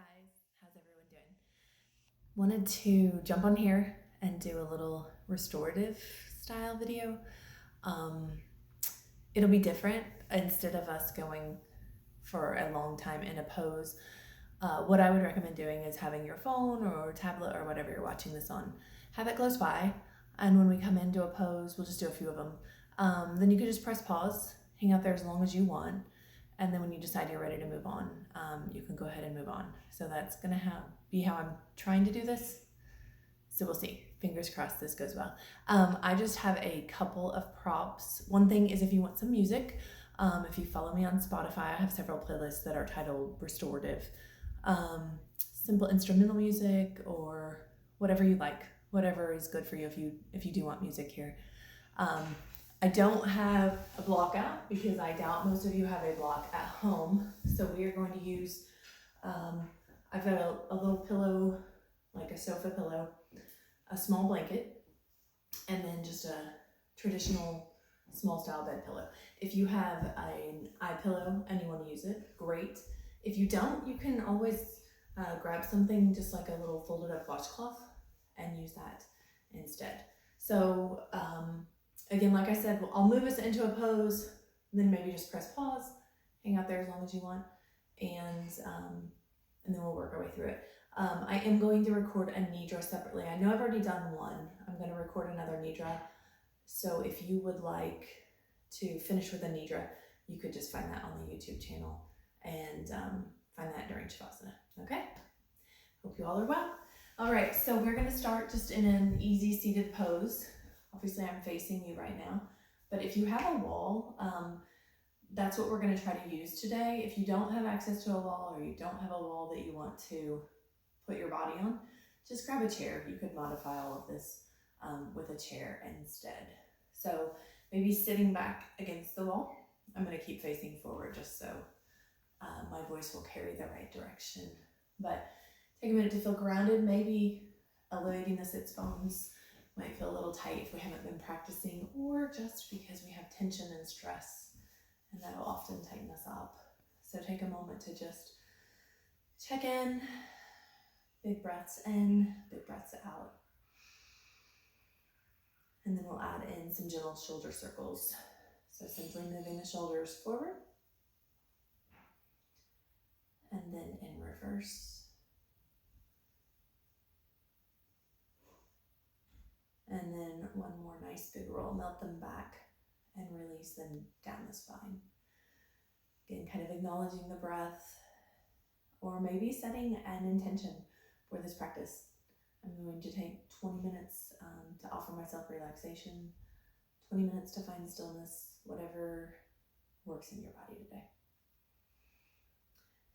guys, how's everyone doing? Wanted to jump on here and do a little restorative style video. Um, it'll be different. Instead of us going for a long time in a pose, what I would recommend doing is having your phone or tablet or whatever you're watching this on, have it close by, and when we come into a pose, we'll just do a few of them. Then you can just press pause, hang out there as long as you want, and then when you decide you're ready to move on, you can go ahead and move on. So that's gonna be how I'm trying to do this. So we'll see. Fingers crossed this goes well. I just have a couple of props. One thing is if you want some music, if you follow me on Spotify, I have several playlists that are titled Restorative. Simple instrumental music or whatever you like, whatever is good for you if you do want music here. I don't have a block out because I doubt most of you have a block at home. So we are going to use, I've got a little pillow, like a sofa pillow, a small blanket, and then just a traditional small style bed pillow. If you have an eye pillow and you want to use it, great. If you don't, you can always grab something just like a little folded up washcloth and use that instead. So again, like I said, I'll move us into a pose, then maybe just press pause, hang out there as long as you want, and then we'll work our way through it. I am going to record a nidra separately. I know I've already done one. I'm going to record another nidra. So if you would like to finish with a nidra, you could just find that on the YouTube channel and find that during Shavasana. Okay? Hope you all are well. All right, so we're going to start just in an easy seated pose. Obviously, I'm facing you right now, but if you have a wall, that's what we're going to try to use today. If you don't have access to a wall or you don't have a wall that you want to put your body on, just grab a chair. You could modify all of this with a chair instead. So maybe sitting back against the wall. I'm going to keep facing forward just so my voice will carry the right direction. But take a minute to feel grounded, maybe elevating the sits bones. Might feel a little tight if we haven't been practicing, or just because we have tension and stress, and that'll often tighten us up. So take a moment to just check in, big breaths in, big breaths out. And then we'll add in some gentle shoulder circles. So simply moving the shoulders forward, and then in reverse. And then one more nice big roll, melt them back and release them down the spine. Again, kind of acknowledging the breath, or maybe setting an intention for this practice. I'm going to take 20 minutes to offer myself relaxation, 20 minutes to find stillness, whatever works in your body today.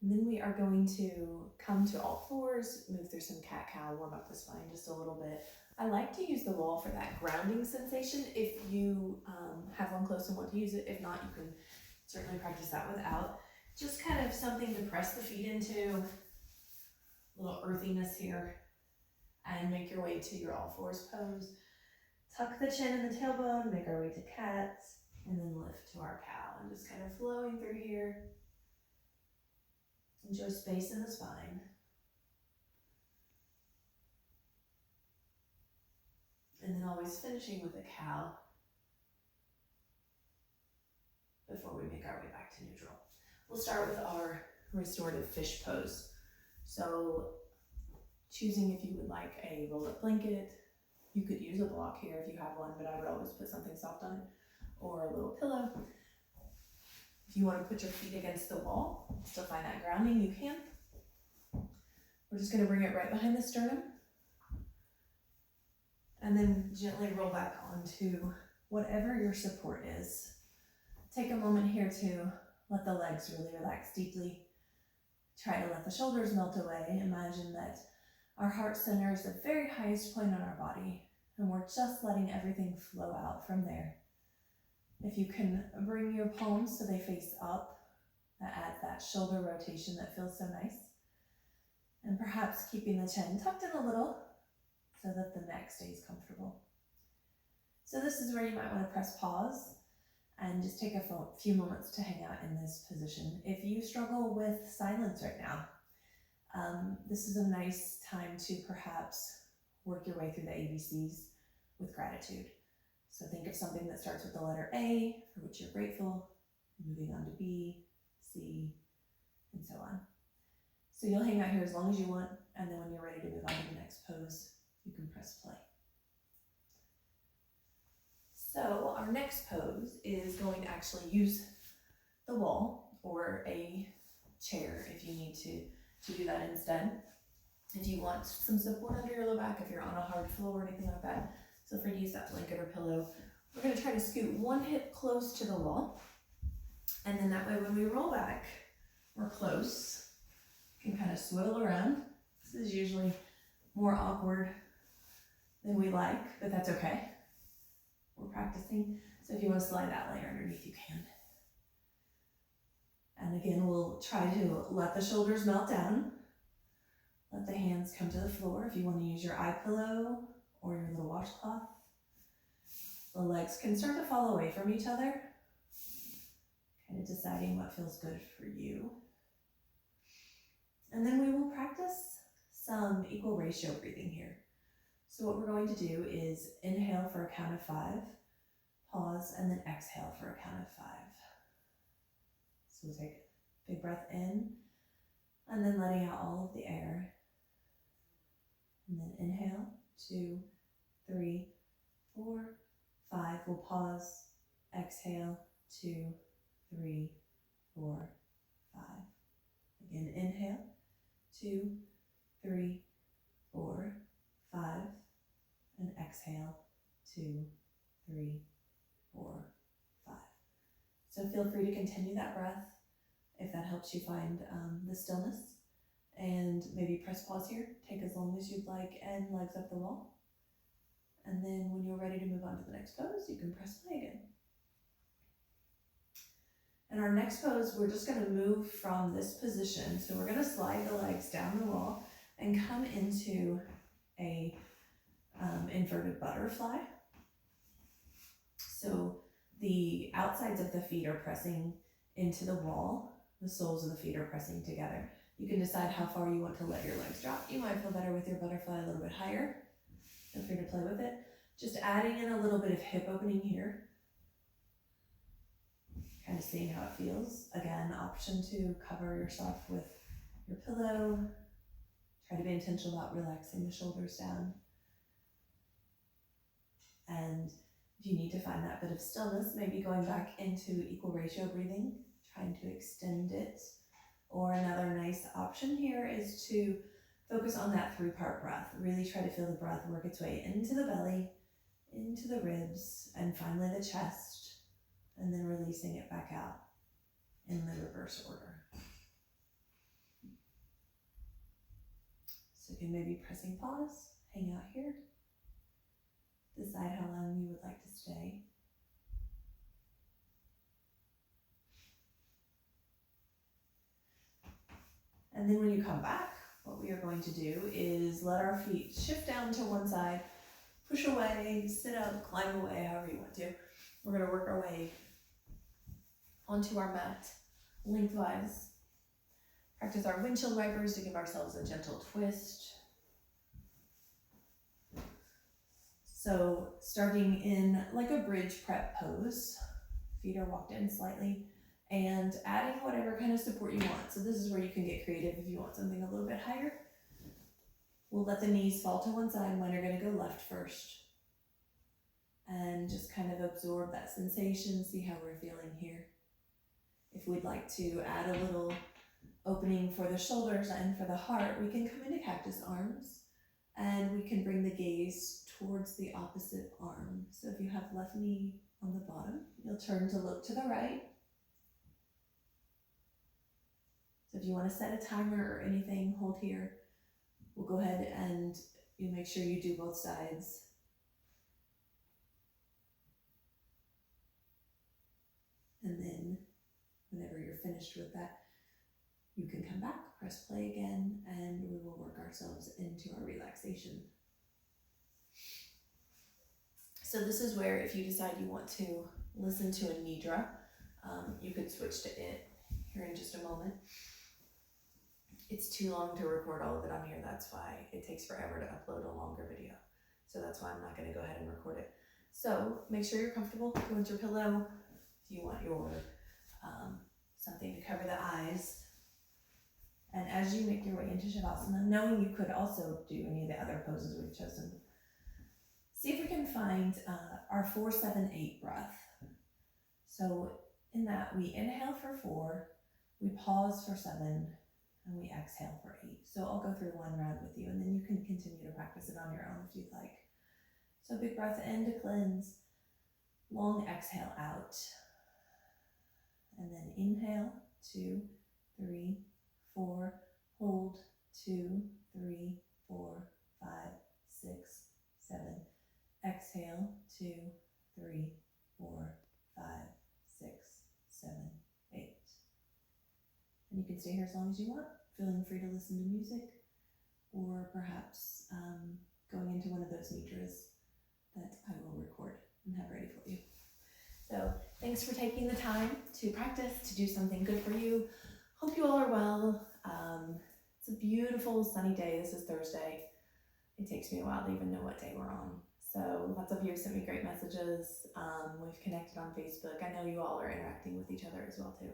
And then we are going to come to all fours, move through some cat-cow, warm up the spine just a little bit. I like to use the wall for that grounding sensation if you have one close and want to use it. If not, you can certainly practice that without. Just kind of something to press the feet into, a little earthiness here, and make your way to your all fours pose. Tuck the chin in the tailbone, make our way to cats, and then lift to our cow. And just kind of flowing through here. Enjoy space in the spine. And then always finishing with a cow before we make our way back to neutral. We'll start with our restorative fish pose. So choosing if you would like a rolled up blanket, you could use a block here if you have one, but I would always put something soft on it, or a little pillow. If you want to put your feet against the wall, still find that grounding, you can. We're just going to bring it right behind the sternum. And then gently roll back onto whatever your support is. Take a moment here to let the legs really relax deeply. Try to let the shoulders melt away. Imagine that our heart center is the very highest point on our body, and we're just letting everything flow out from there. If you can bring your palms so they face up, that adds that shoulder rotation that feels so nice. And perhaps keeping the chin tucked in a little, so that the neck stays comfortable. So this is where you might want to press pause and just take a few moments to hang out in this position. If you struggle with silence right now, this is a nice time to perhaps work your way through the ABCs with gratitude. So think of something that starts with the letter A, for which you're grateful, moving on to B, C, and so on. So you'll hang out here as long as you want, and then when you're ready to move on to the next pose, you can press play. So our next pose is going to actually use the wall or a chair if you need to do that instead. If you want some support under your low back, if you're on a hard floor or anything like that, feel free to use that blanket or pillow. We're going to try to scoot one hip close to the wall, and then that way when we roll back, we're close. You can kind of swivel around. This is usually more awkward than we like, but that's okay. We're practicing, so if you want to slide that layer underneath, you can. And again, we'll try to let the shoulders melt down. Let the hands come to the floor. If you want to use your eye pillow or your little washcloth. The legs can start to fall away from each other. Kind of deciding what feels good for you. And then we will practice some equal ratio breathing here. So what we're going to do is inhale for a count of 5, pause, and then exhale for a count of 5. So we'll take a big breath in, and then letting out all of the air. And then inhale, 2, 3, 4, 5. We'll pause, exhale, 2, 3, 4, 5. Again, inhale, 2, 3, 4, 5. And exhale, 2, 3, 4, 5. So feel free to continue that breath if that helps you find the stillness. And maybe press pause here, take as long as you'd like, and legs up the wall. And then when you're ready to move on to the next pose, you can press play again. And our next pose, we're just going to move from this position. So we're going to slide the legs down the wall and come into a inverted butterfly. So the outsides of the feet are pressing into the wall. The soles of the feet are pressing together. You can decide how far you want to let your legs drop. You might feel better with your butterfly a little bit higher. Feel free to play with it. Just adding in a little bit of hip opening here. Kind of seeing how it feels. Again, option to cover yourself with your pillow. Try to be intentional about relaxing the shoulders down. And if you need to find that bit of stillness, maybe going back into equal ratio breathing, trying to extend it. Or another nice option here is to focus on that 3-part breath. Really try to feel the breath work its way into the belly, into the ribs, and finally the chest, and then releasing it back out in the reverse order. So again, maybe pressing pause, hang out here. Decide how long you would like to stay. And then when you come back, what we are going to do is let our feet shift down to one side, push away, sit up, climb away, however you want to. We're going to work our way onto our mat lengthwise. Practice our windshield wipers to give ourselves a gentle twist. So starting in like a bridge prep pose, feet are walked in slightly, and adding whatever kind of support you want. So this is where you can get creative if you want something a little bit higher. We'll let the knees fall to one side. Mine are going to go left first. And just kind of absorb that sensation, see how we're feeling here. If we'd like to add a little opening for the shoulders and for the heart, we can come into cactus arms, and we can bring the gaze towards the opposite arm. So if you have left knee on the bottom, you'll turn to look to the right. So if you want to set a timer or anything, hold here. We'll go ahead and you make sure you do both sides. And then whenever you're finished with that, you can come back, press play again, and we will work ourselves into our relaxation. So this is where if you decide you want to listen to a nidra, you could switch to it here in just a moment. it's too long to record all of it on here. That's why it takes forever to upload a longer video. So that's why I'm not going to go ahead and record it. So make sure you're comfortable. If you want your pillow, if you want your something to cover the eyes. And as you make your way into Shavasana, knowing you could also do any of the other poses we've chosen, see if we can find our 4-7-8 breath. So in that, we inhale for 4, we pause for 7, and we exhale for 8. So I'll go through one round with you, and then you can continue to practice it on your own if you'd like. So big breath in to cleanse, long exhale out, and then inhale, 2, 3, 4, hold, 2, 3, 4, 5, 6, 7, exhale, 2, 3, 4, 5, 6, 7, 8. And you can stay here as long as you want, feeling free to listen to music, or perhaps going into one of those nidras that I will record and have ready for you. So thanks for taking the time to practice, to do something good for you. Hope you all are well. It's a beautiful sunny day. This is Thursday. It takes me a while to even know what day we're on. So lots of you have sent me great messages. We've connected on Facebook. I know you all are interacting with each other as well too.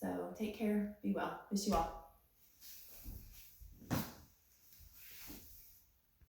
So take care, be well. Miss you all.